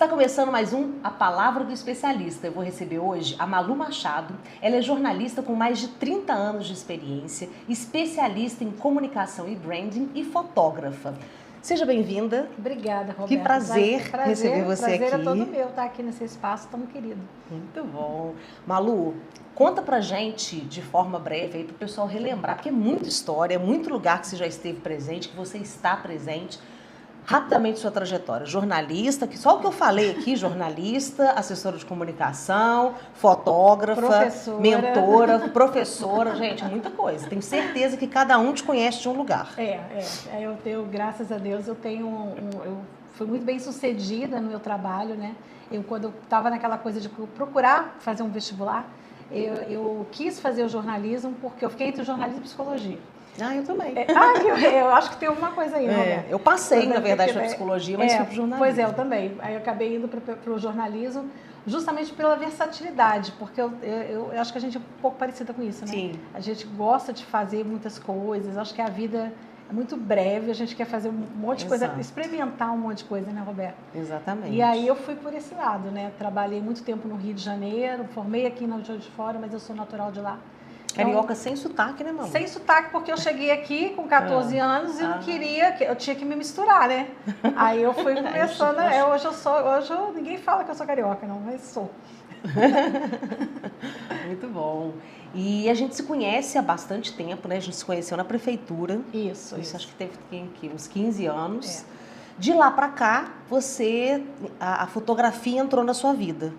Está começando mais um A Palavra do Especialista. Eu vou receber hoje a Malu Machado. Ela é jornalista com mais de 30 anos de experiência, especialista em comunicação e branding e fotógrafa. Seja bem-vinda. Obrigada, Roberta. Que prazer receber você aqui. Prazer é todo meu estar aqui nesse espaço tão querido. Muito bom. Malu, conta pra gente de forma breve aí para o pessoal relembrar, porque é muita história, é muito lugar que você já esteve presente, que você está presente. Rapidamente sua trajetória, jornalista, que só o que eu falei aqui, jornalista, assessora de comunicação, fotógrafa, professora. Mentora, professora, gente, é muita coisa. Tenho certeza que cada um te conhece de um lugar. Eu tenho, graças a Deus, eu fui muito bem sucedida no meu trabalho, né? Quando eu estava naquela coisa de procurar fazer um vestibular, eu quis fazer o jornalismo porque eu fiquei entre o jornalismo e psicologia. Ah, eu também. Eu acho que tem alguma coisa aí, Roberto. Eu passei, na verdade, para psicologia, mas fui para o jornalismo. Pois é, eu também. Aí eu acabei indo para o jornalismo justamente pela versatilidade, porque eu acho que a gente é um pouco parecida com isso, né? Sim. A gente gosta de fazer muitas coisas, acho que a vida é muito breve, a gente quer fazer um monte de coisa, experimentar um monte de coisa, né, Roberto? Exatamente. E aí eu fui por esse lado, né? Trabalhei muito tempo no Rio de Janeiro, formei aqui na Juiz de Fora, mas eu sou natural de lá. Carioca sem sotaque, né, Malu? Sem sotaque, porque eu cheguei aqui com 14 anos e não queria, eu tinha que me misturar, né? Aí eu fui começando, hoje ninguém fala que eu sou carioca, não, mas sou. Muito bom. E a gente se conhece há bastante tempo, né? A gente se conheceu na prefeitura. Isso. Acho que teve aqui, uns 15 anos. De lá pra cá, a fotografia entrou na sua vida.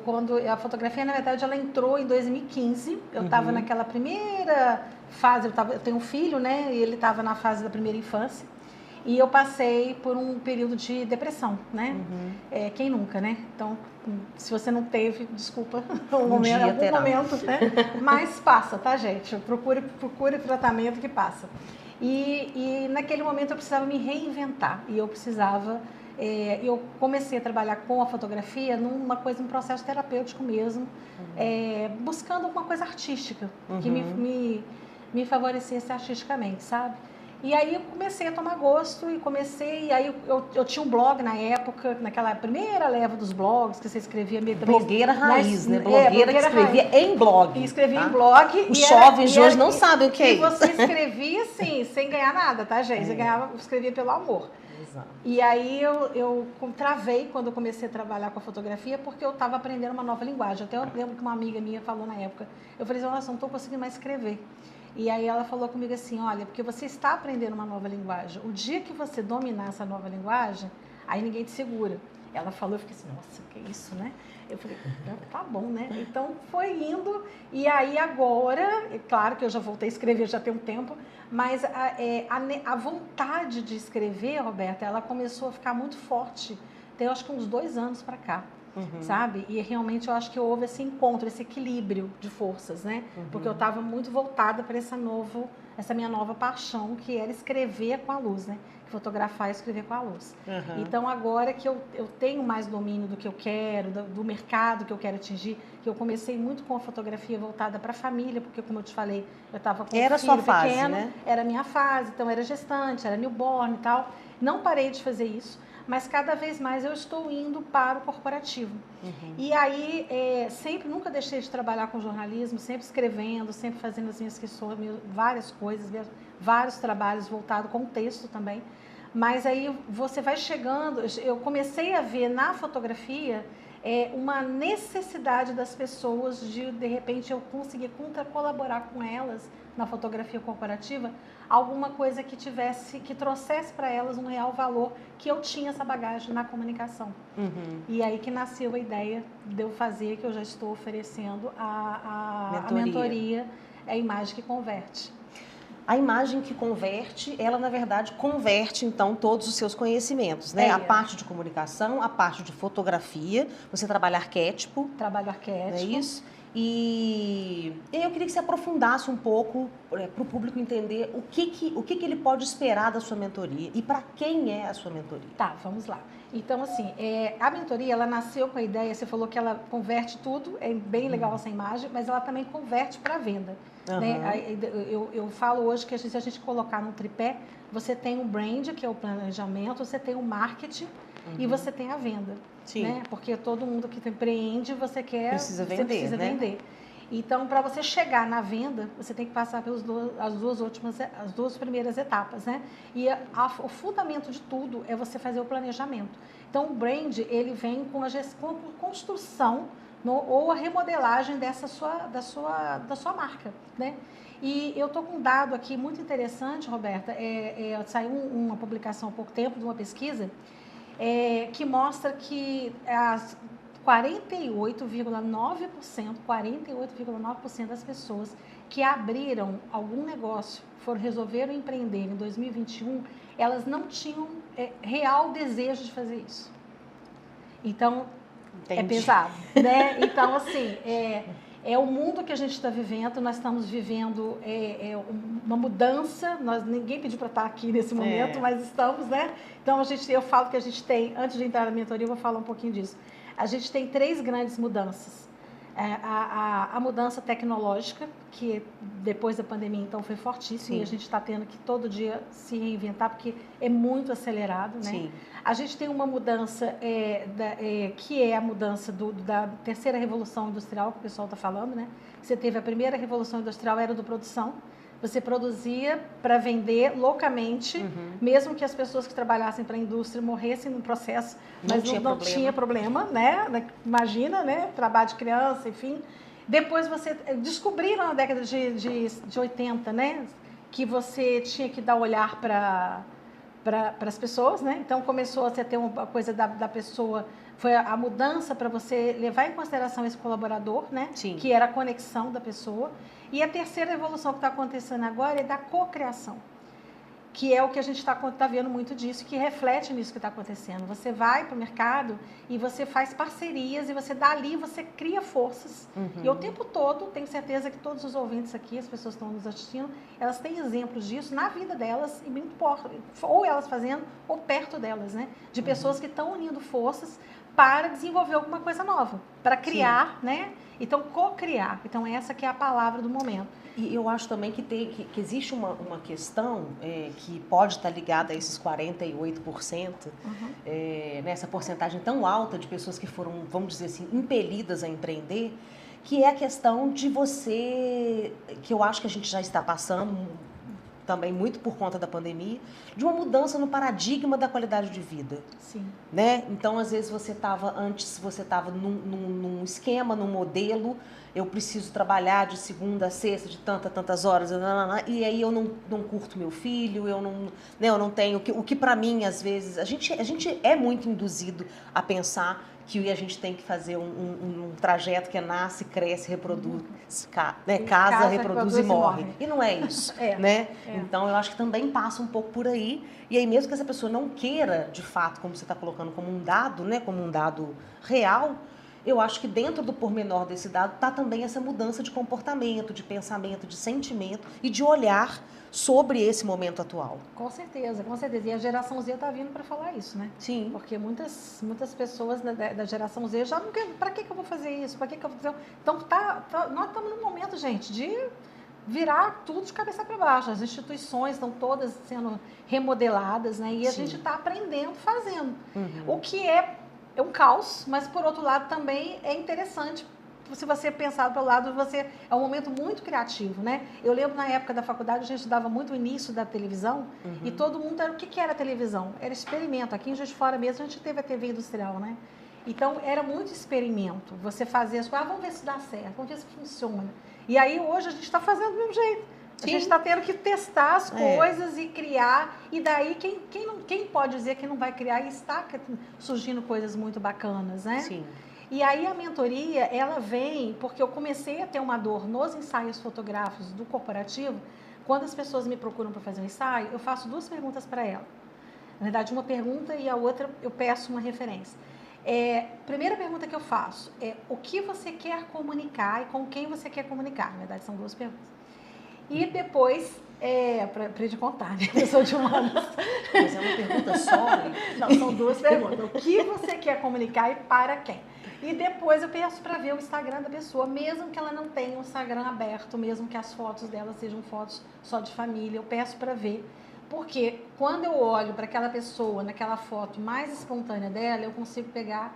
Quando a fotografia, na verdade, ela entrou em 2015. Eu estava naquela primeira fase, eu tenho um filho, né? E ele estava na fase da primeira infância. E eu passei por um período de depressão, né? Quem nunca, né? Então, se você não teve, desculpa, algum momento, né? Mas passa, tá, gente? Procure tratamento que passa. E naquele momento eu precisava me reinventar. E eu precisava... eu comecei a trabalhar com a fotografia num processo terapêutico mesmo, buscando alguma coisa artística, que me favorecesse artisticamente, sabe? E aí eu comecei a tomar gosto e aí eu tinha um blog na época, naquela primeira leva dos blogs, que você escrevia meio... Blogueira raiz, né? Blogueira que escrevia em blog. E escrevia em blog. Os jovens de hoje não sabem o que é isso. E você escrevia, assim, sem ganhar nada, tá, gente? Você escrevia pelo amor. Exato. E aí eu travei quando eu comecei a trabalhar com a fotografia, porque eu estava aprendendo uma nova linguagem. Até eu lembro que uma amiga minha falou na época, eu falei, nossa, não estou conseguindo mais escrever. E aí ela falou comigo assim, olha, porque você está aprendendo uma nova linguagem. O dia que você dominar essa nova linguagem, aí ninguém te segura. Ela falou, eu fiquei assim, nossa, que isso, né? Eu falei, tá bom, né? Então foi indo, e aí agora, claro que eu já voltei a escrever já tem um tempo, mas a vontade de escrever, Roberta, ela começou a ficar muito forte, tem acho que uns 2 anos para cá. Sabe? E realmente eu acho que houve esse encontro, esse equilíbrio de forças, né? Porque eu estava muito voltada para essa minha nova paixão, que era escrever com a luz, né? Fotografar e escrever com a luz. Então agora que eu tenho mais domínio do que eu quero, do mercado que eu quero atingir, que eu comecei muito com a fotografia voltada para a família, porque como eu te falei, eu estava com um filho pequeno, né? Era a minha fase, então era gestante, era newborn e tal. Não parei de fazer isso, mas cada vez mais eu estou indo para o corporativo. E aí, nunca deixei de trabalhar com jornalismo, sempre escrevendo, sempre fazendo as minhas questões, várias coisas, vários trabalhos voltados com texto também. Mas aí você vai chegando, eu comecei a ver na fotografia uma necessidade das pessoas de repente, eu conseguir colaborar com elas na fotografia corporativa, alguma coisa que trouxesse para elas um real valor, que eu tinha essa bagagem na comunicação. E aí que nasceu a ideia de eu fazer, que eu já estou oferecendo a mentoria, a imagem que converte. A imagem que converte, ela na verdade converte então todos os seus conhecimentos, né? A parte de comunicação, a parte de fotografia, você trabalha arquétipo. Trabalho arquétipo. É isso? E eu queria que você aprofundasse um pouco para o público entender o que ele pode esperar da sua mentoria e para quem é a sua mentoria. Tá, vamos lá. Então, assim, a mentoria, ela nasceu com a ideia, você falou que ela converte tudo, é bem legal essa imagem, mas ela também converte para a venda. Né? Eu falo hoje que se a gente colocar no tripé, você tem o brand, que é o planejamento, você tem o marketing, e você tem a venda. Sim. Né? Porque todo mundo que empreende, você precisa vender, precisa né? vender. Então, para você chegar na venda, você tem que passar pelas as duas primeiras etapas, né? E o fundamento de tudo é você fazer o planejamento. Então, o brand, ele vem com a construção ou a remodelagem da sua marca, né? E eu estou com um dado aqui muito interessante, Roberta. Saiu uma publicação há pouco tempo de uma pesquisa que mostra que as 48,9% das pessoas que abriram algum negócio, resolveram empreender em 2021, elas não tinham real desejo de fazer isso. Então, Entendi. É pesado, né? Então, assim, é o mundo que a gente está vivendo, nós estamos vivendo uma mudança, ninguém pediu para estar aqui nesse momento, mas estamos, né? Então, eu falo que a gente tem, antes de entrar na mentoria, eu vou falar um pouquinho disso. A gente tem 3 grandes mudanças. A mudança tecnológica, que depois da pandemia, então, foi fortíssima. Sim. E a gente está tendo que todo dia se reinventar, porque é muito acelerado, né? Sim. A gente tem uma mudança, que é a mudança da terceira revolução industrial, que o pessoal está falando, né? Você teve a primeira revolução industrial, era do produção. Você produzia para vender loucamente, mesmo que as pessoas que trabalhassem para a indústria morressem no processo, mas não tinha problema, né? Imagina, né? Trabalho de criança, enfim. Depois descobriram na década de 80, né? Que você tinha que dar olhar para as pessoas, né? Então começou a ter uma coisa da pessoa, foi a mudança para você levar em consideração esse colaborador, né? Sim. Que era a conexão da pessoa. E a terceira evolução que está acontecendo agora é da cocriação, que é o que a gente está vendo muito disso, que reflete nisso que está acontecendo. Você vai para o mercado e você faz parcerias e dali você cria forças. E o tempo todo, tenho certeza que todos os ouvintes aqui, as pessoas que estão nos assistindo, elas têm exemplos disso na vida delas, ou elas fazendo, ou perto delas, né? De pessoas que estão unindo forças para desenvolver alguma coisa nova, para criar, sim, né? Então, co-criar. Então, essa que é a palavra do momento. E eu acho também que existe uma questão que pode estar ligada a esses 48%, nessa porcentagem tão alta de pessoas que foram, vamos dizer assim, impelidas a empreender, que é a questão de você, que eu acho que a gente já está passando também muito por conta da pandemia, de uma mudança no paradigma da qualidade de vida. Sim. Né? Então, às vezes, você estava num esquema, num modelo, eu preciso trabalhar de segunda a sexta, de tantas horas, e aí eu não curto meu filho, eu não tenho, o que para mim, às vezes, a gente é muito induzido a pensar que a gente tem que fazer um trajeto que é nasce, cresce, reproduz, casa, reproduz e morre. E não é isso, né? Então, eu acho que também passa um pouco por aí. E aí, mesmo que essa pessoa não queira, de fato, como você está colocando, como um dado, né? Como um dado real, eu acho que dentro do pormenor desse dado está também essa mudança de comportamento, de pensamento, de sentimento e de olhar sobre esse momento atual. Com certeza, com certeza. E a geração Z está vindo para falar isso, né? Sim. Porque muitas pessoas da geração Z já não querem, para que eu vou fazer isso? Para que eu vou fazer? Então, nós estamos num momento, gente, de virar tudo de cabeça para baixo. As instituições estão todas sendo remodeladas, né? E a gente está aprendendo, fazendo. O que é um caos, mas por outro lado também é interessante. Se você pensar pelo lado, é um momento muito criativo, né? Eu lembro na época da faculdade, a gente estudava muito o início da televisão e todo mundo o que era televisão? Era experimento. Aqui em Juiz de Fora mesmo a gente teve a TV industrial, né? Então era muito experimento. Você fazia as coisas, vamos ver se dá certo, vamos ver se funciona. E aí hoje a gente está fazendo do mesmo jeito. A gente está tendo que testar as coisas e criar. E daí quem pode dizer que não vai criar? E está surgindo coisas muito bacanas, né? Sim. E aí a mentoria, ela vem porque eu comecei a ter uma dor nos ensaios fotográficos do corporativo. Quando as pessoas me procuram para fazer um ensaio, eu faço 2 perguntas para ela. Na verdade, uma pergunta e a outra eu peço uma referência. Primeira pergunta que eu faço é o que você quer comunicar e com quem você quer comunicar. Na verdade, são 2 perguntas. E depois, para de contar, né? Eu sou de humanas. Mas é uma pergunta só? Não, são 2 perguntas. O que você quer comunicar e para quem? E depois eu peço para ver o Instagram da pessoa, mesmo que ela não tenha um Instagram aberto, mesmo que as fotos dela sejam fotos só de família, eu peço para ver. Porque quando eu olho para aquela pessoa, naquela foto mais espontânea dela, eu consigo pegar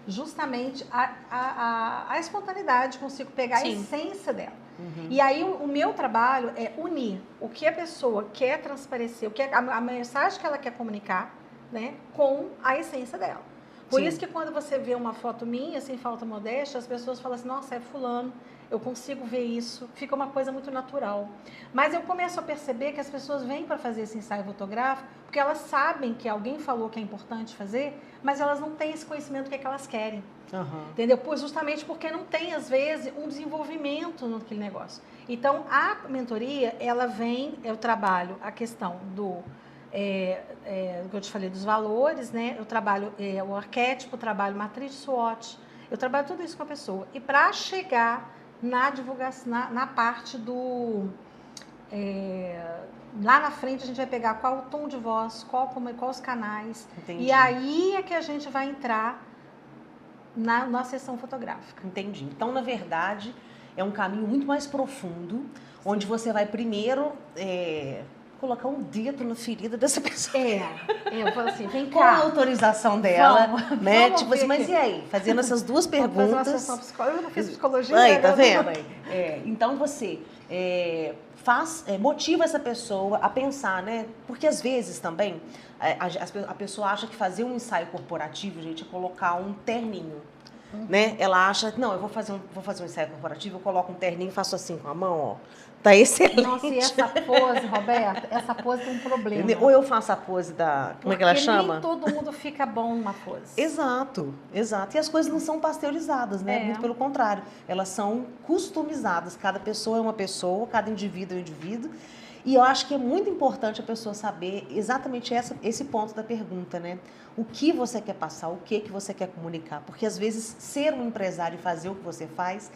justamente a espontaneidade, consigo pegar a essência dela. E aí o meu trabalho é unir o que a pessoa quer transparecer, a mensagem que ela quer comunicar, né, com a essência dela. Por isso que quando você vê uma foto minha, sem falta modéstia, as pessoas falam assim, nossa, é fulano, eu consigo ver isso, fica uma coisa muito natural. Mas eu começo a perceber que as pessoas vêm para fazer esse ensaio fotográfico porque elas sabem que alguém falou que é importante fazer, mas elas não têm esse conhecimento que elas querem. Entendeu? Justamente porque não tem, às vezes, um desenvolvimento naquele negócio. Então, a mentoria, ela vem, eu trabalho a questão do... que eu te falei dos valores, né? Eu trabalho o arquétipo, trabalho matriz SWOT, eu trabalho tudo isso com a pessoa. E para chegar na divulgação, na parte do... lá na frente a gente vai pegar qual o tom de voz, qual os canais. Entendi. E aí é que a gente vai entrar na sessão fotográfica. Entendi. Então, na verdade, é um caminho muito mais profundo, onde você vai primeiro... colocar um dedo na ferida dessa pessoa. Eu falo assim, vem cá. Com a autorização dela, né? Vamos tipo assim, mas e aí? Fazendo essas duas perguntas. Fazer uma sessão psicológica, eu não fiz psicologia. Aí, tá vendo? Então você motiva essa pessoa a pensar, né? Porque às vezes também a pessoa acha que fazer um ensaio corporativo, gente, é colocar um terninho. Né? Ela acha, não, eu vou fazer um ensaio corporativo, eu coloco um terninho e faço assim com a mão, ó. Tá excelente. Nossa, e essa pose, Roberta, essa pose tem um problema. Ou eu faço a pose da... Como é que ela chama? Porque nem todo mundo fica bom numa pose. Exato, exato. E as coisas não são pasteurizadas, né? Muito pelo contrário. Elas são customizadas. Cada pessoa é uma pessoa, cada indivíduo é um indivíduo. E eu acho que é muito importante a pessoa saber exatamente esse ponto da pergunta, né? O que você quer passar, o que você quer comunicar. Porque, às vezes, ser um empresário e fazer o que você faz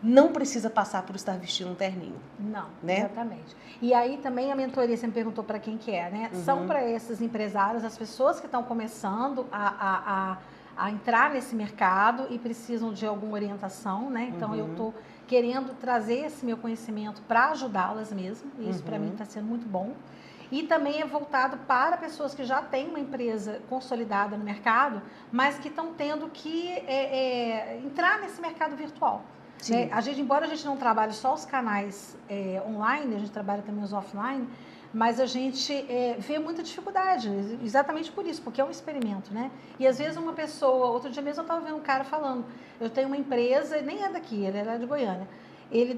não precisa passar por estar vestindo um terninho. Não, né? Exatamente. E aí também a mentoria, você me perguntou para quem que é, né? São para esses empresários, as pessoas que estão começando a entrar nesse mercado e precisam de alguma orientação, né? Então, eu estou querendo trazer esse meu conhecimento para ajudá-las mesmo. E isso para mim está sendo muito bom. E também é voltado para pessoas que já têm uma empresa consolidada no mercado, mas que estão tendo que entrar nesse mercado virtual. Né? Embora a gente não trabalhe só os canais online, a gente trabalha também os offline, mas a gente vê muita dificuldade, exatamente por isso, porque é um experimento, né? E às vezes uma pessoa, outro dia mesmo eu estava vendo um cara falando, eu tenho uma empresa, nem é daqui, ele é de Goiânia, ele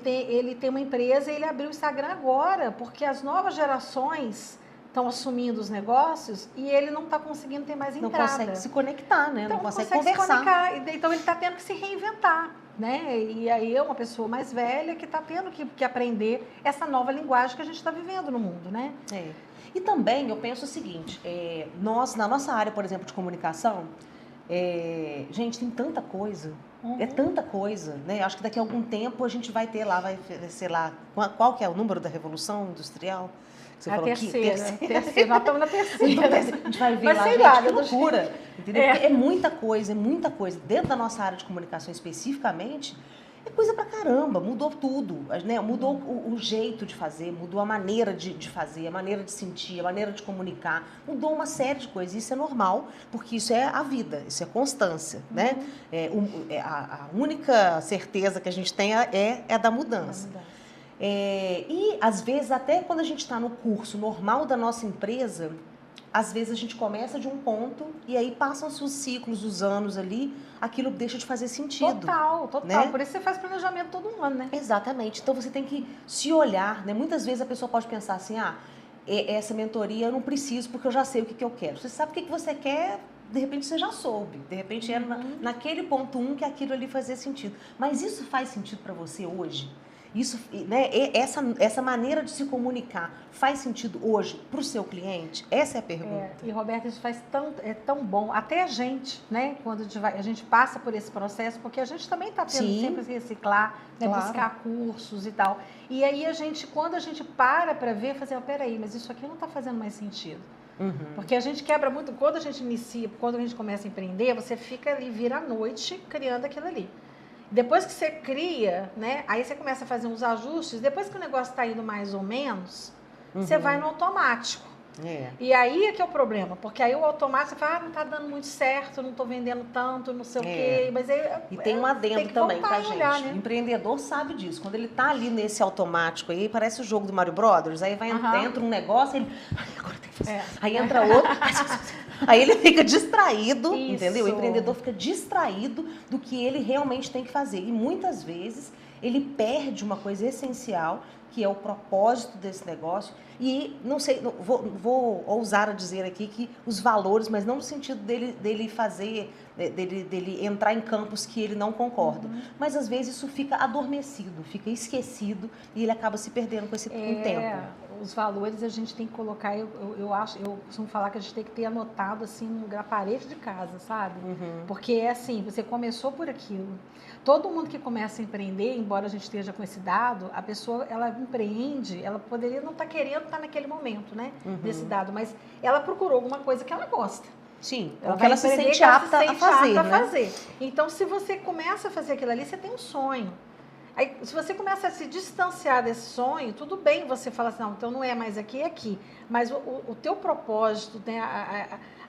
tem uma empresa e ele abriu o Instagram agora, porque as novas gerações estão assumindo os negócios e ele não está conseguindo ter mais entrada. Não consegue se conectar, né? Então, não consegue conversar. Se comunicar. Então ele está tendo que se reinventar, né? E aí é uma pessoa mais velha que está tendo que aprender essa nova linguagem que a gente está vivendo no mundo, né? E também eu penso o seguinte, nós, na nossa área, por exemplo, de comunicação, gente, tem tanta coisa, é tanta coisa, né? Acho que daqui a algum tempo a gente vai ter lá, sei lá, qual que é o número da Revolução Industrial? Você falou terceira. Nós estamos na terceira. A gente vai ver lá, gente, que loucura. Entendeu? É muita coisa, é muita coisa. Dentro da nossa área de comunicação especificamente, é coisa pra caramba, mudou tudo, né? Mudou o jeito de fazer, mudou a maneira de fazer, a maneira de sentir, a maneira de comunicar, mudou uma série de coisas. Isso é normal, porque isso é a vida, isso é constância, né? A única certeza que a gente tem é da mudança. E, às vezes, até quando a gente está no curso normal da nossa empresa, às vezes a gente começa de um ponto e aí passam-se os ciclos, os anos ali, aquilo deixa de fazer sentido. Total. Né? Por isso você faz planejamento todo ano, né? Exatamente. Então, você tem que se olhar, né? Muitas vezes a pessoa pode pensar assim, essa mentoria eu não preciso porque eu já sei o que eu quero. Você sabe o que você quer... De repente você já soube, de repente era naquele ponto 1 que aquilo ali fazia sentido. Mas isso faz sentido para você hoje? Isso, né, essa maneira de se comunicar faz sentido hoje para o seu cliente? Essa é a pergunta. E, Roberta, isso é tão bom. Até a gente, né, quando a gente passa por esse processo, porque a gente também está tendo sempre que reciclar, né, buscar cursos e tal. E aí, quando a gente para ver, fazer, peraí, mas isso aqui não está fazendo mais sentido. Porque a gente quebra muito, quando a gente inicia, quando a gente começa a empreender, você fica ali, vira à noite, criando aquilo ali. Depois que você cria, né, aí você começa a fazer uns ajustes, depois que o negócio está indo mais ou menos, você vai no automático. E aí é que é o problema, porque aí o automático você fala, não está dando muito certo, não estou vendendo tanto, não sei o quê. Mas e tem um adendo também, tá, gente? Olhar, né? O empreendedor sabe disso. Quando ele tá ali nesse automático aí, parece o jogo do Mario Brothers, aí vai entra um negócio, ele. Agora tem que fazer. Aí entra outro. Aí ele fica distraído, entendeu? O empreendedor fica distraído do que ele realmente tem que fazer. E muitas vezes ele perde uma coisa essencial, que é o propósito desse negócio. E não sei, vou ousar a dizer aqui que os valores, mas não no sentido dele fazer, dele entrar em campos que ele não concorda. Mas às vezes isso fica adormecido, fica esquecido e ele acaba se perdendo com esse tempo. Os valores a gente tem que colocar, eu costumo falar que a gente tem que ter anotado assim na parede de casa, sabe? Porque é assim, você começou por aquilo. Todo mundo que começa a empreender, embora a gente esteja com esse dado, a pessoa, ela empreende, ela poderia não estar querendo estar naquele momento, né? Desse dado, mas ela procurou alguma coisa que ela gosta. Sim, porque ela se sente apta a fazer. Então, se você começa a fazer aquilo ali, você tem um sonho. Aí, se você começa a se distanciar desse sonho, tudo bem você falar assim, não, então não é mais aqui, é aqui. Mas o teu propósito, né,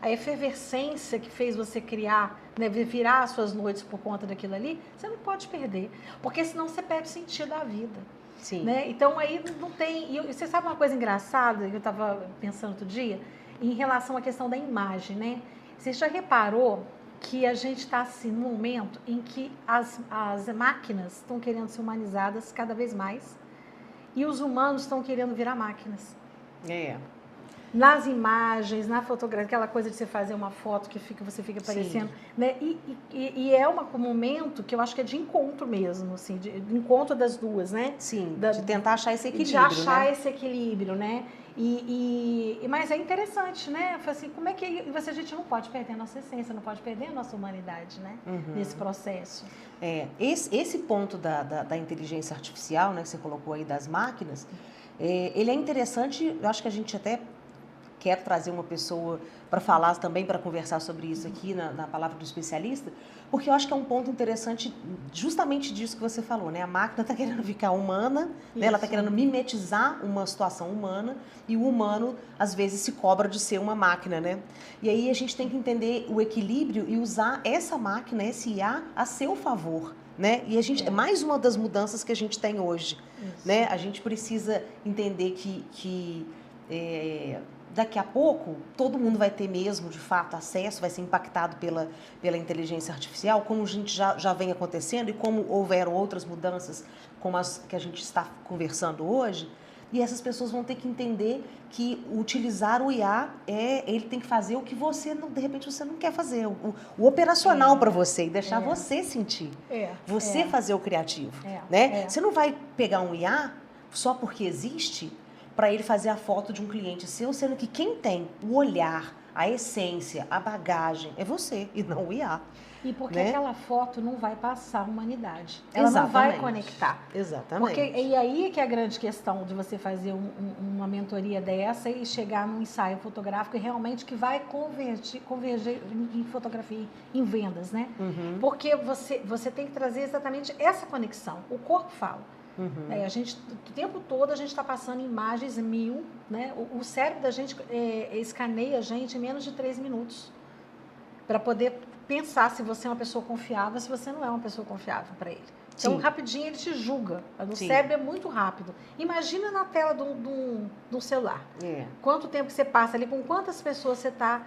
a efervescência que fez você criar, né, virar as suas noites por conta daquilo ali, você não pode perder. Porque senão você perde o sentido da vida. Sim. Né? Então aí não tem... E você sabe uma coisa engraçada que eu estava pensando outro dia? Em relação à questão da imagem, né? Você já reparou que a gente está assim num momento em que as máquinas estão querendo ser humanizadas cada vez mais e os humanos estão querendo virar máquinas. Nas imagens, na fotografia, aquela coisa de você fazer uma foto que você fica parecendo, né? E é um momento que eu acho que é de encontro mesmo, assim, de encontro das duas, né? Sim, de tentar achar esse equilíbrio, de achar esse equilíbrio, né? Mas é interessante, né? Assim, como é que a gente não pode perder a nossa essência, não pode perder a nossa humanidade, né? Nesse processo. Esse ponto da inteligência artificial, né, que você colocou aí das máquinas, ele é interessante, eu acho que a gente até quer trazer uma pessoa para falar também, para conversar sobre isso aqui na palavra do especialista, porque eu acho que é um ponto interessante justamente disso que você falou, né? A máquina está querendo ficar humana, né? Ela está querendo mimetizar uma situação humana e o humano, às vezes, se cobra de ser uma máquina, né? E aí a gente tem que entender o equilíbrio e usar essa máquina, esse IA, a seu favor, né? E a gente, é mais uma das mudanças que a gente tem hoje, né? A gente precisa entender que daqui a pouco, todo mundo vai ter mesmo, de fato, acesso, vai ser impactado pela inteligência artificial, como a gente já vem acontecendo e como houveram outras mudanças, como as que a gente está conversando hoje, e essas pessoas vão ter que entender que utilizar o IA, ele tem que fazer o que você, de repente, você não quer fazer, o operacional para você, e deixar você sentir, você fazer o criativo, né? Você não vai pegar um IA só porque existe, para ele fazer a foto de um cliente seu, sendo que quem tem o olhar, a essência, a bagagem, é você e não o IA. E porque aquela foto não vai passar a humanidade. Ela não vai conectar. Exatamente. E aí que é a grande questão de você fazer uma mentoria dessa e chegar num ensaio fotográfico e realmente que vai converger em fotografia, em vendas, né? Porque você tem que trazer exatamente essa conexão. O corpo fala. A gente, o tempo todo a gente está passando imagens 1000, né? O cérebro da gente escaneia a gente em menos de 3 minutos para poder pensar se você é uma pessoa confiável, se você não é uma pessoa confiável para ele. Então, rapidinho ele te julga. O cérebro é muito rápido. Imagina na tela do celular. Quanto tempo que você passa ali, com quantas pessoas você está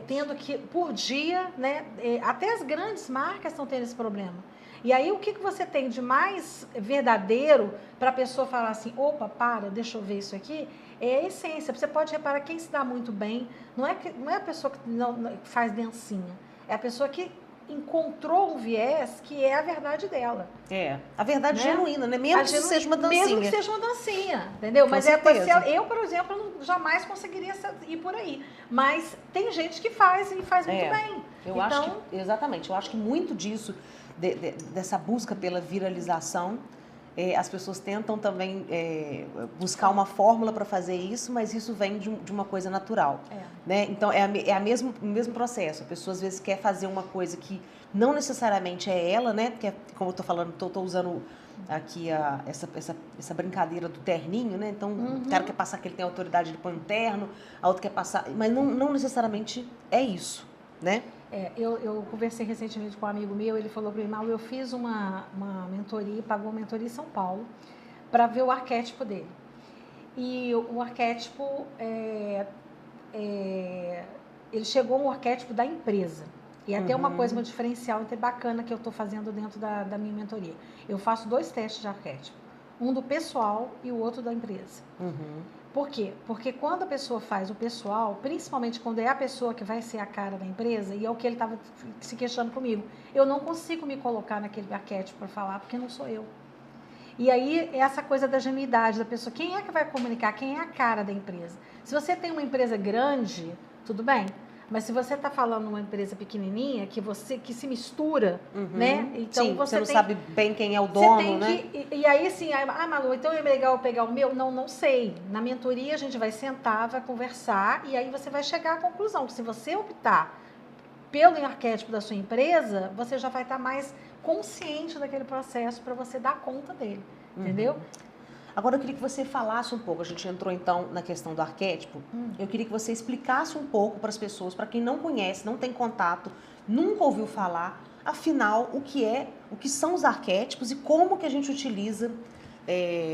tendo que, por dia, né? Até as grandes marcas estão tendo esse problema. E aí, o que você tem de mais verdadeiro para a pessoa falar assim, opa, deixa eu ver isso aqui, é a essência. Você pode reparar, quem se dá muito bem, não é a pessoa que não faz dancinha, é a pessoa que encontrou um viés que é a verdade dela. A verdade genuína, né? Mesmo que seja uma dancinha. Mesmo que seja uma dancinha, entendeu? Com Mas certeza. eu, por exemplo, jamais conseguiria ir por aí. Mas tem gente que faz e faz muito bem. Exatamente. Eu acho que muito disso, dessa busca pela viralização, as pessoas tentam também buscar uma fórmula para fazer isso, mas isso vem de uma coisa natural. Né? Então, o mesmo processo. A pessoa, às vezes, quer fazer uma coisa que não necessariamente é ela, né? Porque, como eu estou falando, estou usando aqui essa brincadeira do terninho, né? Então, o cara quer passar que ele tem autoridade, ele põe um terno, a outra quer passar... Mas não necessariamente é isso, né? Eu conversei recentemente com um amigo meu, ele falou para mim, Malu, eu fiz uma mentoria, pagou uma mentoria em São Paulo, para ver o arquétipo dele. E o arquétipo, ele chegou no arquétipo da empresa. E até uma coisa, um diferencial bacana que eu estou fazendo dentro da minha mentoria. Eu faço 2 testes de arquétipo. Um do pessoal e o outro da empresa. Por quê? Porque quando a pessoa faz o pessoal, principalmente quando é a pessoa que vai ser a cara da empresa, e é o que ele estava se questionando comigo, eu não consigo me colocar naquele arquétipo para falar, porque não sou eu. E aí, essa coisa da genuidade da pessoa, quem é que vai comunicar? Quem é a cara da empresa? Se você tem uma empresa grande, tudo bem. Mas se você está falando uma empresa pequenininha, que se mistura, né? Então sim, você não sabe bem quem é o dono, né? E aí, sim, Malu, então é legal pegar o meu? Não sei. Na mentoria, a gente vai sentar, vai conversar, e aí você vai chegar à conclusão que se você optar pelo arquétipo da sua empresa, você já vai estar mais consciente daquele processo para você dar conta dele, entendeu? Agora eu queria que você falasse um pouco, a gente entrou então na questão do arquétipo, eu queria que você explicasse um pouco para as pessoas, para quem não conhece, não tem contato, nunca ouviu falar, afinal, o que são os arquétipos e como que a gente utiliza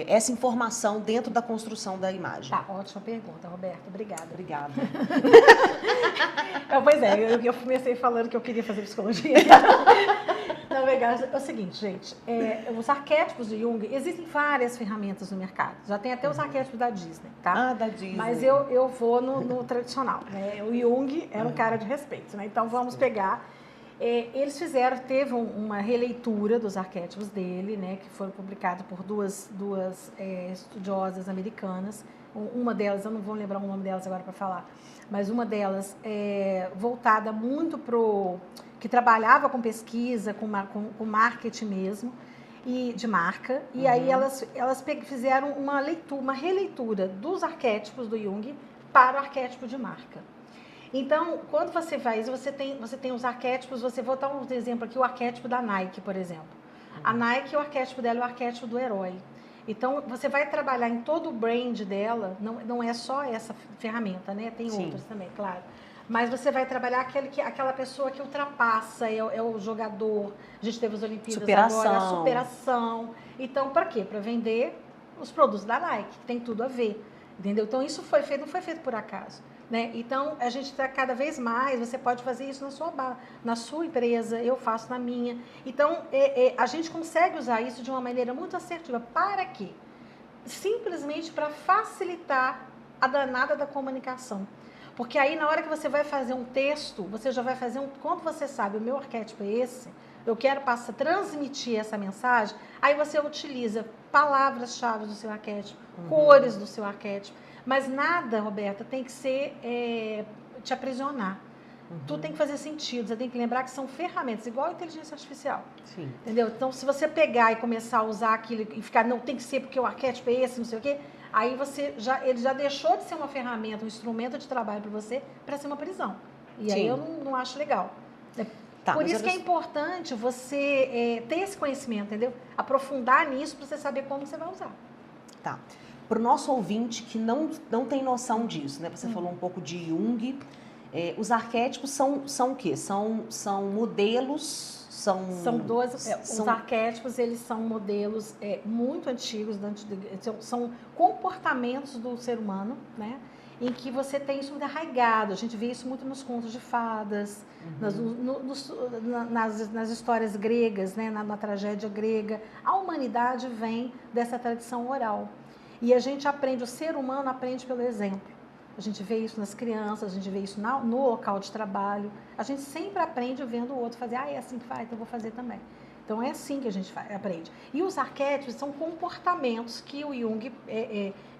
essa informação dentro da construção da imagem. Tá, ótima pergunta, Roberta, obrigada. Obrigada. Pois é, eu comecei falando que eu queria fazer psicologia. Não, legal. É o seguinte, gente, os arquétipos de Jung, existem várias ferramentas no mercado. Já tem até os arquétipos da Disney, tá? Da Disney. Mas eu vou no tradicional, né? O Jung era um cara de respeito, né? Então vamos pegar. Eles teve uma releitura dos arquétipos dele, né? Que foram publicados por duas estudiosas americanas. Uma delas, eu não vou lembrar o nome delas agora para falar, mas uma delas voltada muito que trabalhava com pesquisa, com marketing mesmo, e de marca. E aí elas fizeram uma releitura dos arquétipos do Jung para o arquétipo de marca. Então, quando você faz, você tem os arquétipos, vou dar um exemplo aqui, o arquétipo da Nike, por exemplo. A Nike, o arquétipo dela é o arquétipo do herói. Então, você vai trabalhar em todo o brand dela, não é só essa ferramenta, né? Tem outras também, claro. Mas você vai trabalhar aquela pessoa que ultrapassa, é o jogador. A gente teve as Olimpíadas agora, a superação. Então, para quê? Para vender os produtos da Nike, que tem tudo a ver. Entendeu? Então, isso não foi feito por acaso. Né? Então, a gente está cada vez mais, você pode fazer isso na sua empresa, eu faço na minha. Então, a gente consegue usar isso de uma maneira muito assertiva. Para quê? Simplesmente para facilitar a danada da comunicação. Porque aí, na hora que você vai fazer um texto, você já vai fazer quando você sabe, o meu arquétipo é esse, eu quero transmitir essa mensagem, aí você utiliza palavras-chave do seu arquétipo, cores do seu arquétipo. Mas nada, Roberta, tem que ser te aprisionar. Tudo tem que fazer sentido. Você tem que lembrar que são ferramentas, igual a inteligência artificial. Sim. Entendeu? Então, se você pegar e começar a usar aquilo e ficar, não, tem que ser porque o arquétipo é esse, não sei o quê, aí ele já deixou de ser uma ferramenta, um instrumento de trabalho para você, para ser uma prisão. E aí eu não acho legal. Por isso que é importante você ter esse conhecimento, entendeu? Aprofundar nisso para você saber como você vai usar. Tá. Para o nosso ouvinte que não tem noção disso, né? Você falou um pouco de Jung. Os arquétipos são o quê? São modelos? São 12. Os arquétipos, eles são modelos muito antigos, são comportamentos do ser humano, né? Em que você tem isso muito arraigado. A gente vê isso muito nos contos de fadas, nas histórias gregas, né? Na tragédia grega. A humanidade vem dessa tradição oral. E a gente aprende, o ser humano aprende pelo exemplo. A gente vê isso nas crianças, a gente vê isso no local de trabalho. A gente sempre aprende vendo o outro fazer. É assim que faz, então eu vou fazer também. Então, é assim que a gente aprende. E os arquétipos são comportamentos que o Jung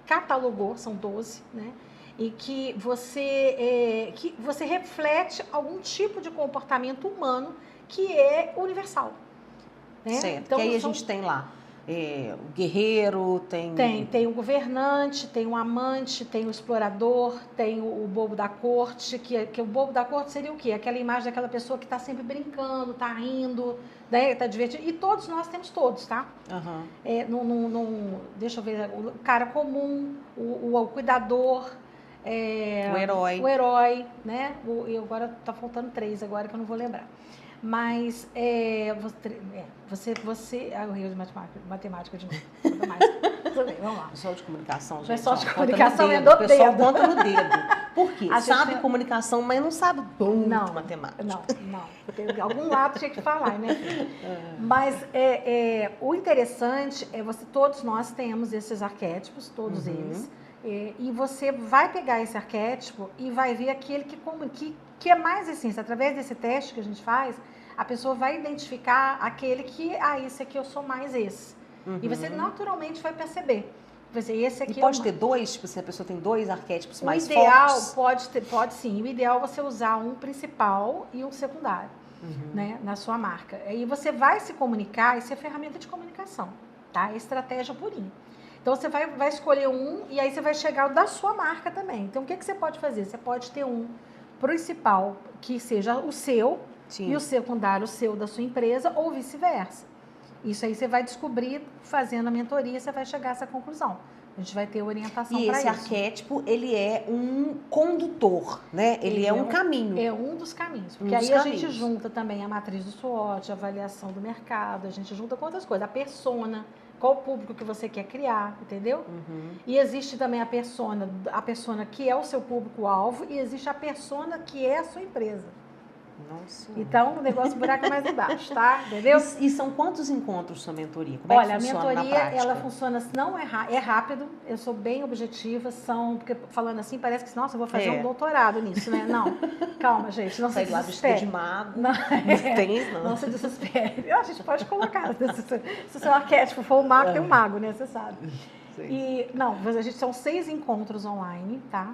catalogou, são 12, né? E que você reflete algum tipo de comportamento humano que é universal. Né? Certo, então, que aí a gente tem lá o guerreiro, Tem o governante, tem o amante, tem o explorador, tem o bobo da corte, que o bobo da corte seria o quê? Aquela imagem daquela pessoa que está sempre brincando, está rindo, né? Está divertido. E todos nós temos todos, tá? Deixa eu ver, o cara comum, o cuidador, o herói, né? E agora tá faltando 3 agora que eu não vou lembrar. Mas você. Eu erro de matemática de novo. Tudo bem, vamos lá. Pessoal de comunicação, gente. Pessoal de comunicação é do dedo. O pessoal conta no dedo. Por quê? Sabe comunicação, mas não sabe de matemática. Não. Tem algum lado tinha que falar, né? Mas o interessante é todos nós temos esses arquétipos, todos eles. E você vai pegar esse arquétipo e vai ver aquele que é mais essência. Através desse teste que a gente faz, a pessoa vai identificar aquele que, esse aqui eu sou mais esse. E você naturalmente vai perceber. Esse aqui pode ter 2, tipo, se a pessoa tem 2 arquétipos mais fortes? O ideal pode sim. O ideal é você usar um principal e um secundário, né, na sua marca. Aí você vai se comunicar, isso é ferramenta de comunicação, tá? É estratégia purinha. Então, você vai escolher um e aí você vai chegar da sua marca também. Então, o que você pode fazer? Você pode ter um principal que seja o seu e o secundário o seu da sua empresa ou vice-versa. Isso aí você vai descobrir fazendo a mentoria, você vai chegar a essa conclusão. A gente vai ter orientação para isso. E esse arquétipo, ele é um condutor, né? Ele é um caminho. É um dos caminhos. Porque aí a gente junta também a matriz do SWOT, a avaliação do mercado, a gente junta com outras coisas. A persona, qual o público que você quer criar, entendeu? E existe também a persona que é o seu público-alvo e existe a persona que é a sua empresa. Nossa. Então, o negócio buraco é mais embaixo, tá? Entendeu? E são quantos encontros sua mentoria? Como é que funciona na prática? Olha, a mentoria, ela funciona, não é rápido, eu sou bem objetiva, porque falando assim, parece que, nossa, eu vou fazer um doutorado nisso, né? Não, calma, gente, não se desespere. De mago, não se desespere. A gente pode colocar, se o seu arquétipo for o mago, tem um mago, né? Você sabe. Sim. São 6 encontros online, tá?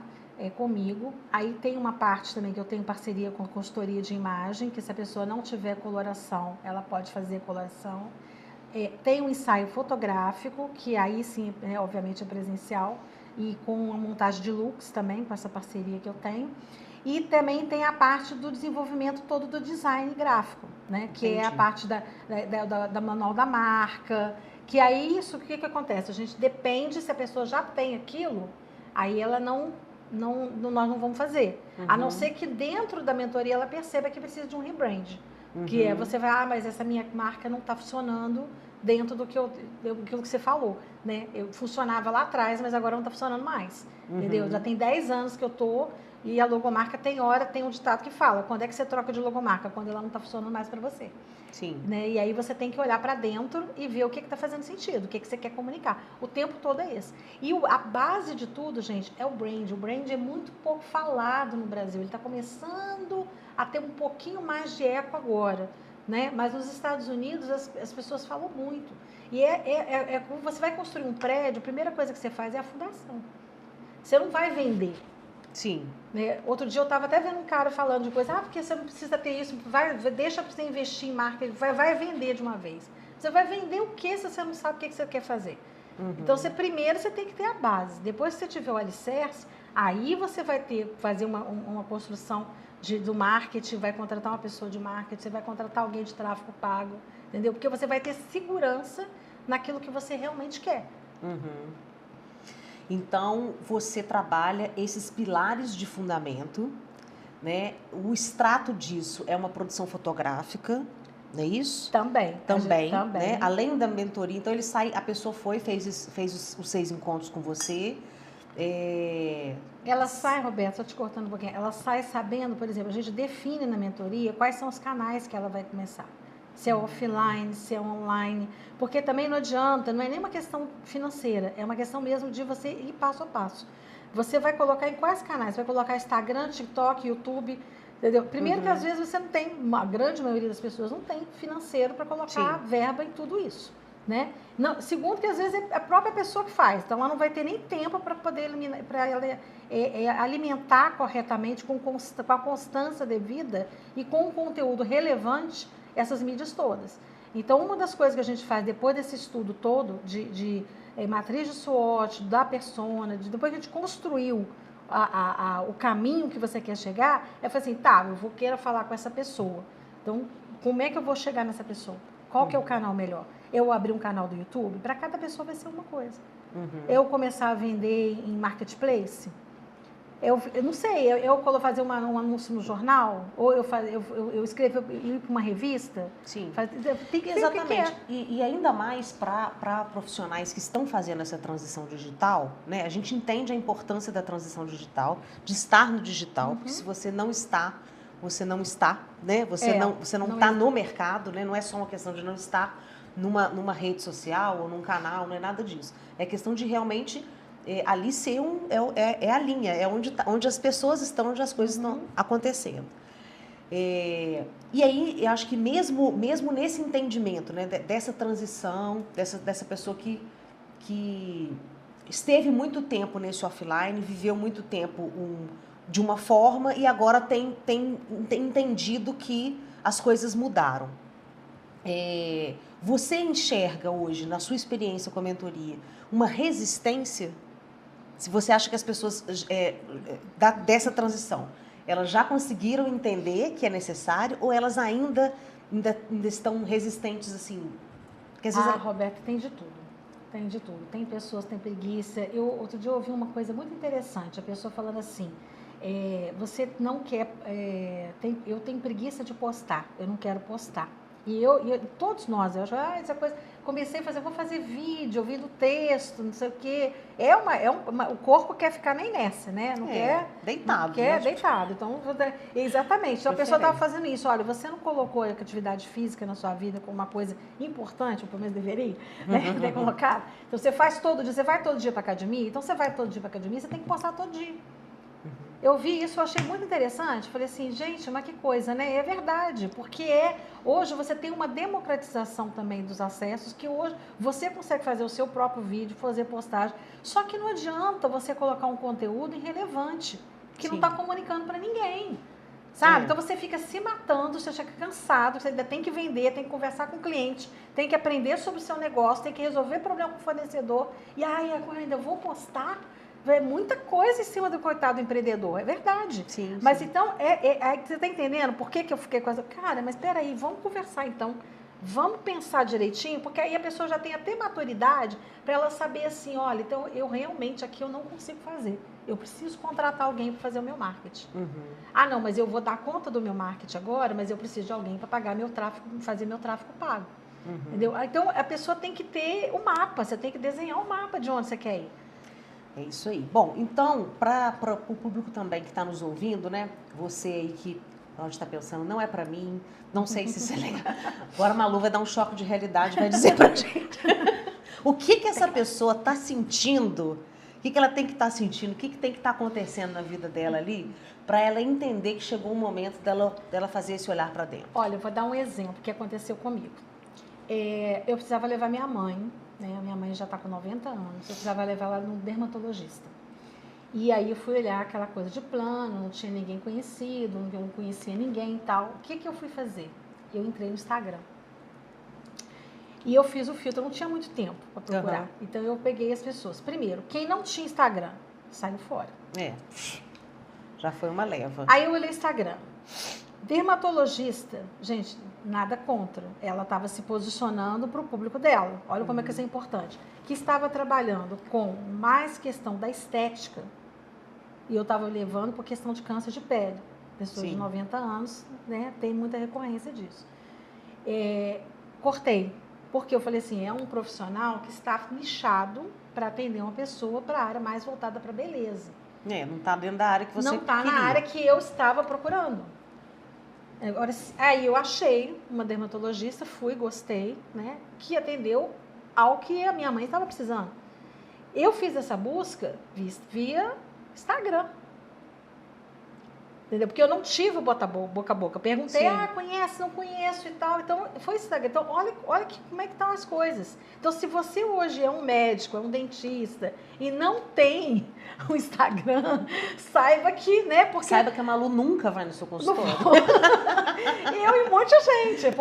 Comigo. Aí tem uma parte também que eu tenho parceria com a consultoria de imagem, que se a pessoa não tiver coloração, ela pode fazer coloração. Tem um ensaio fotográfico, que aí sim, obviamente é presencial, e com a montagem de looks também, com essa parceria que eu tenho. E também tem a parte do desenvolvimento todo do design gráfico, né? Que é a parte da manual da marca, que aí o que acontece? A gente depende, se a pessoa já tem aquilo, aí ela nós não vamos fazer. A não ser que dentro da mentoria ela perceba que precisa de um rebrand. Que você vai, mas essa minha marca não está funcionando dentro do que você falou, né? Eu funcionava lá atrás, mas agora não está funcionando mais. Entendeu? Já tem 10 anos que eu tô e a logomarca tem um ditado que fala, quando é que você troca de logomarca? Quando ela não está funcionando mais para você. Sim. Né? E aí você tem que olhar para dentro e ver o que está fazendo sentido, o que você quer comunicar. O tempo todo é esse. E a base de tudo, gente, é o brand. O brand é muito pouco falado no Brasil. Ele está começando a ter um pouquinho mais de eco agora. Né? Mas nos Estados Unidos as pessoas falam muito. E quando você vai construir um prédio, a primeira coisa que você faz é a fundação. Você não vai vender. Sim. Né? Outro dia eu estava até vendo um cara falando de coisa, porque você não precisa ter isso, deixa você investir em marketing, vai vender de uma vez. Você vai vender o que se você não sabe o que você quer fazer? Então, primeiro você tem que ter a base. Depois que você tiver o alicerce, aí você vai fazer uma construção do marketing, vai contratar uma pessoa de marketing, você vai contratar alguém de tráfego pago, entendeu? Porque você vai ter segurança naquilo que você realmente quer. Então, você trabalha esses pilares de fundamento, né? O extrato disso é uma produção fotográfica, não é isso? Também. Né? Além da mentoria, então a pessoa fez os 6 encontros com você. Ela sai, Roberto, só te cortando um pouquinho, ela sai sabendo, por exemplo, a gente define na mentoria quais são os canais que ela vai começar. Se é offline, se é online, porque também não adianta, não é nem uma questão financeira, é uma questão mesmo de você ir passo a passo. Você vai colocar em quais canais? Vai colocar Instagram, TikTok, YouTube, entendeu? Primeiro que às vezes você não tem, a grande maioria das pessoas não tem financeiro para colocar verba em tudo isso, né? Não, segundo que às vezes é a própria pessoa que faz, então ela não vai ter nem tempo para poder alimentar corretamente com a constância devida e com um conteúdo relevante essas mídias todas. Então, uma das coisas que a gente faz depois desse estudo todo, de matriz de SWOT, da persona, depois que a gente construiu o caminho que você quer chegar, é falar assim, tá, eu quero falar com essa pessoa. Então, como é que eu vou chegar nessa pessoa? Qual que é o canal melhor? Eu abrir um canal do YouTube? Para cada pessoa vai ser uma coisa. Eu começar a vender em marketplace? Eu não sei, eu fazer um anúncio no jornal? Ou eu escrever, ir para uma revista? Sim. Tem que Exatamente. Ser o que E ainda mais para profissionais que estão fazendo essa transição digital, né? A gente entende a importância da transição digital, de estar no digital, porque se você não está, você não está, né? Você não está no mercado, né? Não é só uma questão de não estar numa rede social ou num canal, não é nada disso. É questão de realmente ali ser a linha, é onde as pessoas estão, onde as coisas estão acontecendo. E aí, eu acho que mesmo nesse entendimento, né, dessa transição, dessa pessoa que esteve muito tempo nesse offline, viveu muito tempo de uma forma e agora tem entendido que as coisas mudaram. Você enxerga hoje, na sua experiência com a mentoria, uma resistência? Se você acha que as pessoas dessa transição, elas já conseguiram entender que é necessário ou elas ainda estão resistentes assim? Porque às vezes Roberta, tem de tudo. Tem de tudo. Tem pessoas, tem preguiça. Outro dia eu ouvi uma coisa muito interessante, a pessoa falando assim, você não quer... eu tenho preguiça de postar, eu não quero postar. E todos nós, eu acho, essa coisa... Comecei a fazer, vou fazer vídeo, ouvindo texto, não sei o quê. O corpo quer ficar nem nessa, né? Não quer... Deitado. Não quer, deitado. Então, exatamente. Então, a pessoa estava fazendo isso. Olha, você não colocou a atividade física na sua vida como uma coisa importante, ou pelo menos deveria, né? Ter colocado. Então, você faz todo dia, você vai todo dia para academia, então você vai todo dia para academia, você tem que postar todo dia. Eu vi isso, eu achei muito interessante. Falei assim, gente, mas que coisa, né? É verdade, porque hoje você tem uma democratização também dos acessos, que hoje você consegue fazer o seu próprio vídeo, fazer postagem. Só que não adianta você colocar um conteúdo irrelevante, que não está comunicando para ninguém. Sabe? Então você fica se matando, você fica cansado, você ainda tem que vender, tem que conversar com o cliente, tem que aprender sobre o seu negócio, tem que resolver problema com o fornecedor. E agora ainda vou postar? É muita coisa em cima do coitado do empreendedor, é verdade. Sim, mas sim. Então, você está entendendo por que eu fiquei com essa... Cara, mas peraí, vamos conversar então. Vamos pensar direitinho, porque aí a pessoa já tem até maturidade para ela saber assim, olha, então eu realmente aqui eu não consigo fazer. Eu preciso contratar alguém para fazer o meu marketing. Não, mas eu vou dar conta do meu marketing agora, mas eu preciso de alguém para pagar meu tráfego, fazer meu tráfego pago. Entendeu? Então, a pessoa tem que ter o mapa, você tem que desenhar o mapa de onde você quer ir. É isso aí. Bom, então, para o público também que está nos ouvindo, né? Você aí que pode estar pensando, não é para mim, não sei se isso é legal. Agora a Malu vai dar um choque de realidade, vai dizer para a gente o que essa pessoa está sentindo, o que ela tem que estar sentindo, o que tem que estar acontecendo na vida dela ali, para ela entender que chegou o momento dela fazer esse olhar para dentro. Olha, eu vou dar um exemplo que aconteceu comigo. Eu precisava levar minha mãe, né? Minha mãe já está com 90 anos, eu precisava levar ela no dermatologista. E aí eu fui olhar aquela coisa de plano, não tinha ninguém conhecido, não conhecia ninguém e tal. O que eu fui fazer? Eu entrei no Instagram. E eu fiz o filtro, eu não tinha muito tempo para procurar. Então eu peguei as pessoas. Primeiro, quem não tinha Instagram, saiu fora. Já foi uma leva. Aí eu olhei o Instagram. Dermatologista, gente, nada contra. Ela estava se posicionando para o público dela. Olha como é que isso é importante. Que estava trabalhando com mais questão da estética. E eu estava levando por questão de câncer de pele. Pessoas de 90 anos, né, tem muita recorrência disso. Cortei. Porque eu falei assim, é um profissional que está nichado para atender uma pessoa para a área mais voltada para beleza. Não está dentro da área que você queria. Não está na área que eu estava procurando. Agora, aí eu achei uma dermatologista, gostei, né, que atendeu ao que a minha mãe estava precisando. Eu fiz essa busca via Instagram. Entendeu? Porque eu não tive o boca a boca. Perguntei, Sim. conhece, não conheço e tal. Então, foi Instagram. Então, olha como é que estão as coisas. Então, se você hoje é um médico, é um dentista e não tem o Instagram, saiba que, né? Porque Saiba que a Malu nunca vai no seu consultório. eu e um monte de gente.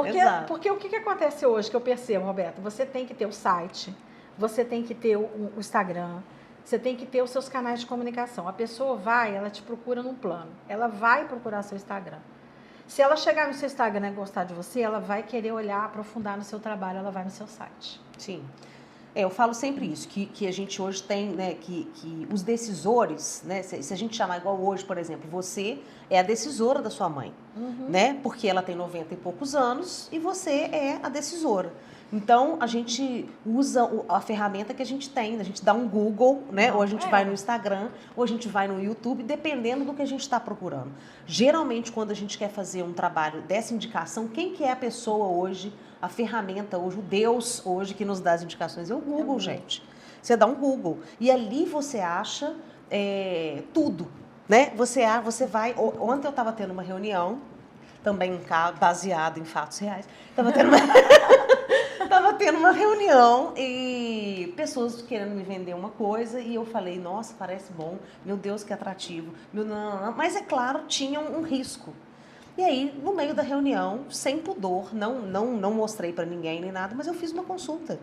Porque o que acontece hoje que eu percebo, Roberta? Você tem que ter o site, você tem que ter o Instagram, você tem que ter os seus canais de comunicação. A pessoa vai, ela te procura num plano. Ela vai procurar seu Instagram. Se ela chegar no seu Instagram e gostar de você, ela vai querer olhar, aprofundar no seu trabalho, ela vai no seu site. Sim. Eu falo sempre isso, que a gente hoje tem, né, que os decisores, né, se a gente chamar igual hoje, por exemplo, você é a decisora da sua mãe, né, porque ela tem 90 e poucos anos e você é a decisora. Então, a gente usa a ferramenta que a gente tem, a gente dá um Google, né? Ou a gente vai no Instagram, ou a gente vai no YouTube, dependendo do que a gente está procurando. Geralmente, quando a gente quer fazer um trabalho dessa indicação, quem que é a pessoa hoje, a ferramenta hoje, o Deus hoje que nos dá as indicações? É o Google, gente. Você dá um Google e ali você acha tudo, né? Você vai... Ontem eu estava tendo uma reunião, também baseado em fatos reais, Estava tendo uma reunião e pessoas querendo me vender uma coisa e eu falei, nossa, parece bom, meu Deus, que atrativo. Não. Mas, é claro, tinha um risco. E aí, no meio da reunião, sem pudor, não mostrei para ninguém nem nada, mas eu fiz uma consulta.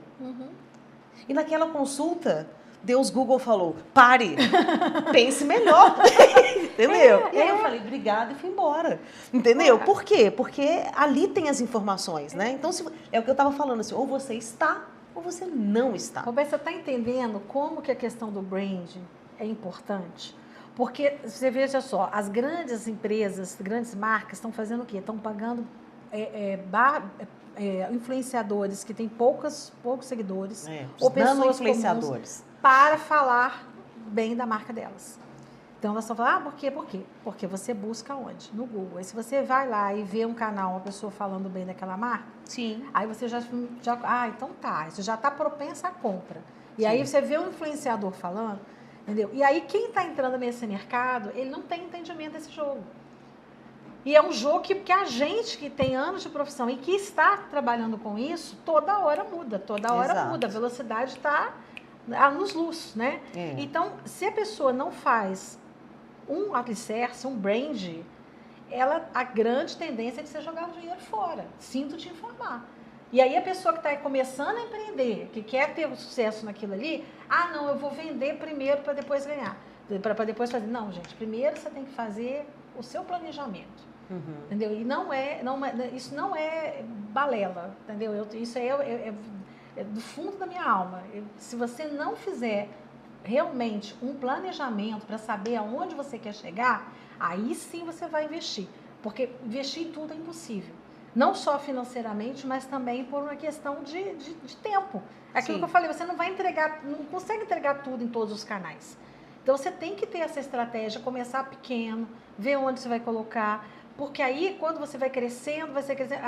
E naquela consulta, Deus Google falou, pare, pense melhor. Entendeu? E aí eu falei, obrigada, e fui embora. Entendeu? Por quê? Porque ali tem as informações, né? Então, é o que eu estava falando, assim, ou você está, ou você não está. Roberto, você está entendendo como que a questão do branding é importante? Porque, você veja só, as grandes empresas, grandes marcas estão fazendo o quê? Estão pagando influenciadores que têm poucos seguidores, ou pessoas comuns, para falar bem da marca delas. Então, elas estão falando, por quê? Por quê? Porque você busca onde? No Google. Aí, se você vai lá e vê um canal, uma pessoa falando bem daquela marca, sim, aí você já então tá, isso já está propensa à compra. E aí você vê um influenciador falando, entendeu? E aí quem está entrando nesse mercado, ele não tem entendimento desse jogo. E é um jogo que a gente que tem anos de profissão e que está trabalhando com isso, toda hora muda, a velocidade está nos luz, né? Então, se a pessoa não faz um alicerce, um brand, a grande tendência é de você jogar o dinheiro fora. Sinto te informar. E aí a pessoa que está começando a empreender, que quer ter sucesso naquilo ali, não, eu vou vender primeiro para depois ganhar. Para depois fazer. Não, gente, primeiro você tem que fazer o seu planejamento. Entendeu? E isso não é balela, entendeu? Isso é do fundo da minha alma. Se você não fizer realmente um planejamento para saber aonde você quer chegar, aí sim você vai investir. Porque investir em tudo é impossível. Não só financeiramente, mas também por uma questão de tempo. Aquilo que eu falei, você não consegue entregar tudo em todos os canais. Então você tem que ter essa estratégia, começar pequeno, ver onde você vai colocar. Porque aí, quando você vai crescendo,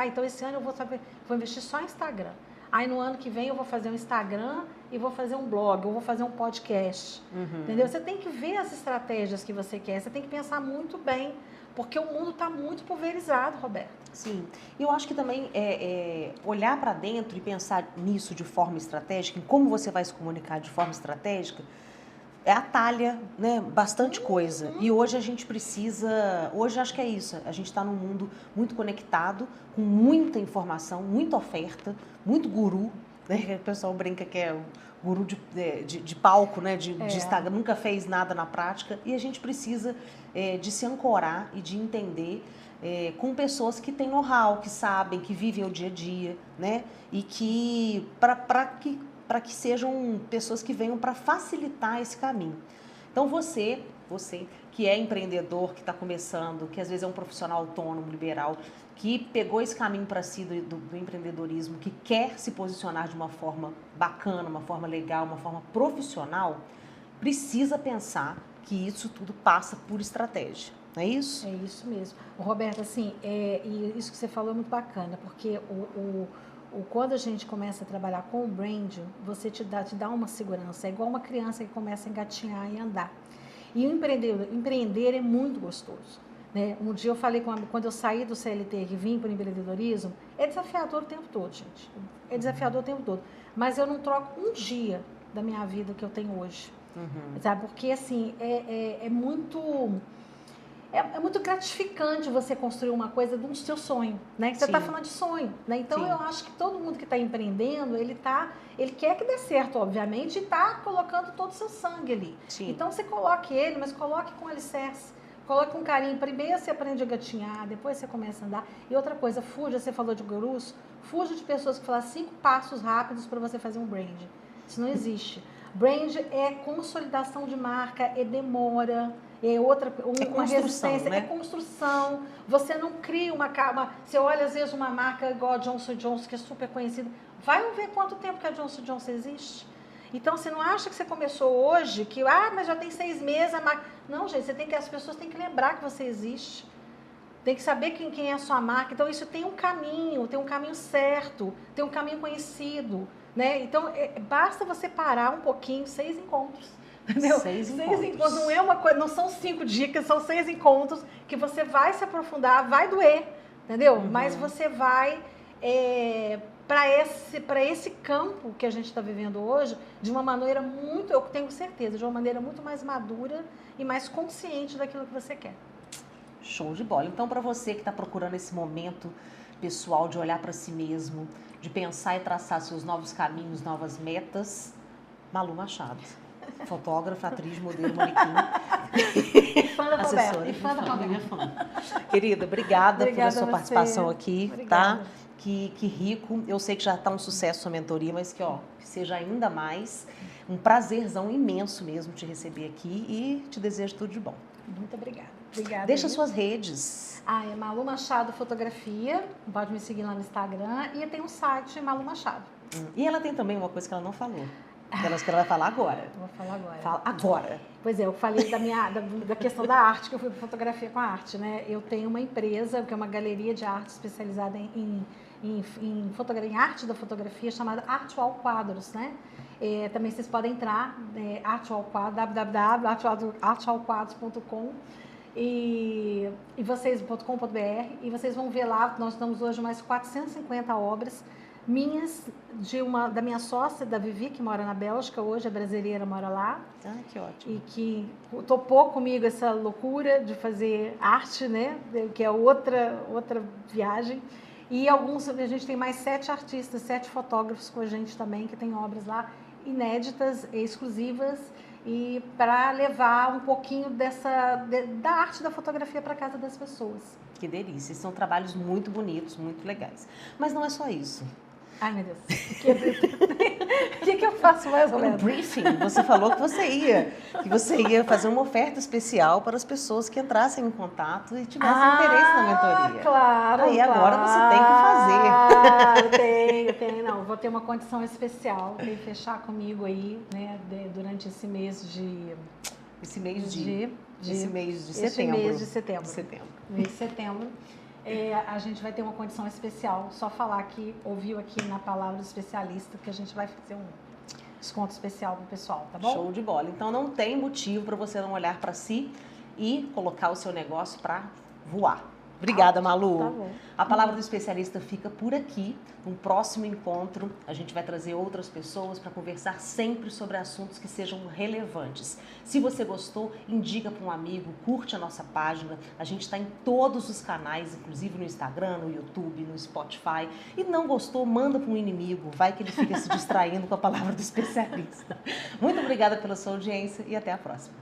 então esse ano eu vou investir só em Instagram. Aí no ano que vem eu vou fazer um Instagram e vou fazer um blog, ou vou fazer um podcast. Entendeu? Você tem que ver as estratégias que você quer, você tem que pensar muito bem, porque o mundo está muito pulverizado, Roberto. Sim. E eu acho que também olhar para dentro e pensar nisso de forma estratégica, em como você vai se comunicar de forma estratégica, atalha, né, bastante coisa. E hoje a gente precisa... Hoje acho que é isso. A gente está num mundo muito conectado, com muita informação, muita oferta, muito guru, né? O pessoal brinca que é o guru de palco, né? De Instagram, nunca fez nada na prática. E a gente precisa de se ancorar e de entender com pessoas que têm know-how, que sabem, que vivem o dia a dia, né? E que... para que sejam pessoas que venham para facilitar esse caminho. Então, você que é empreendedor, que está começando, que às vezes é um profissional autônomo, liberal, que pegou esse caminho para si do empreendedorismo, que quer se posicionar de uma forma bacana, uma forma legal, uma forma profissional, precisa pensar que isso tudo passa por estratégia. Não é isso? É isso mesmo. Roberto, assim, e isso que você falou é muito bacana, porque quando a gente começa a trabalhar com o brand, você te dá uma segurança. É igual uma criança que começa a engatinhar e andar. E o empreender é muito gostoso. Né? Um dia eu falei, quando eu saí do CLT e vim para o empreendedorismo, é desafiador o tempo todo, gente. É desafiador o tempo todo. Mas eu não troco um dia da minha vida que eu tenho hoje. Sabe? Porque, assim, é muito gratificante você construir uma coisa do seu sonho, né? Você está falando de sonho, né? Então, eu acho que todo mundo que está empreendendo, ele quer que dê certo, obviamente, e está colocando todo o seu sangue ali. Sim. Então, você coloque ele, mas coloque com alicerce. Coloque com carinho. Primeiro você aprende a gatinhar, depois você começa a andar. E outra coisa, fuja, você falou de gurus, fuja de pessoas que falam 5 passos rápidos para você fazer um brand. Isso não existe. Brand é consolidação de marca, é demora, uma resistência, né? É construção. Você não cria você olha às vezes uma marca igual a Johnson & Johnson, que é super conhecida. Vai ver quanto tempo que a Johnson & Johnson existe. Então, você não acha que você começou hoje, mas já tem 6 meses a marca. Não, gente, as pessoas têm que lembrar que você existe. Tem que saber quem é a sua marca. Então, isso tem um caminho certo, tem um caminho conhecido. Né? Então, basta você parar um pouquinho, 6 encontros. Entendeu? 6 encontros. Não é uma coisa, não são 5 dicas, são 6 encontros que você vai se aprofundar, vai doer, entendeu? Mas você vai para esse campo que a gente está vivendo hoje, de uma maneira muito, eu tenho certeza, de uma maneira muito mais madura e mais consciente daquilo que você quer. Show de bola. Então, para você que está procurando esse momento pessoal de olhar para si mesmo, de pensar e traçar seus novos caminhos, novas metas, Malu Machado. Fotógrafa, atriz, modelo, manequim. Fã da Roberta. E fã da Roberta. Querida, obrigada pela sua participação aqui. Obrigada. Tá? Que rico. Eu sei que já está um sucesso a sua mentoria, mas que seja ainda mais. Um prazerzão imenso mesmo te receber aqui e te desejo tudo de bom. Muito obrigada. Obrigada. Deixa suas redes. É Malu Machado Fotografia. Pode me seguir lá no Instagram. E tem um site, Malu Machado. E ela tem também uma coisa que ela não falou. Que ela vai falar agora. Vou falar agora. Fala agora. Pois é, eu falei da questão da arte, que eu fui para fotografia com a arte, né? Eu tenho uma empresa, que é uma galeria de arte especializada em arte da fotografia, chamada Artual Quadros, né? Também vocês podem entrar, www.artualquadros.com e vocês.com.br e vocês vão ver lá, nós estamos hoje mais 450 obras minhas, da minha sócia, da Vivi, que mora na Bélgica, hoje é brasileira, mora lá. Que ótimo. E que topou comigo essa loucura de fazer arte, né? Que é outra viagem. E a gente tem mais 7 artistas, 7 fotógrafos com a gente também, que tem obras lá inéditas, exclusivas, e para levar um pouquinho da arte da fotografia para casa das pessoas. Que delícia, são trabalhos muito bonitos, muito legais. Mas não é só isso. Ai, meu Deus. O que eu faço mais ou menos? No briefing, você falou que você ia fazer uma oferta especial para as pessoas que entrassem em contato e tivessem interesse na mentoria. Claro. Aí agora você tem que fazer. Tenho. Não, vou ter uma condição especial, tem que fechar comigo aí, né, durante esse mês de setembro. Mês de setembro. A gente vai ter uma condição especial, só falar que ouviu aqui na palavra do especialista que a gente vai fazer um desconto especial pro pessoal, tá bom? Show de bola. Então não tem motivo para você não olhar para si e colocar o seu negócio para voar. Obrigada, Malu. Tá bom. A palavra do especialista fica por aqui. No próximo encontro, a gente vai trazer outras pessoas para conversar sempre sobre assuntos que sejam relevantes. Se você gostou, indica para um amigo, curte a nossa página. A gente está em todos os canais, inclusive no Instagram, no YouTube, no Spotify. E não gostou, manda para um inimigo. Vai que ele fica se distraindo com a palavra do especialista. Muito obrigada pela sua audiência e até a próxima.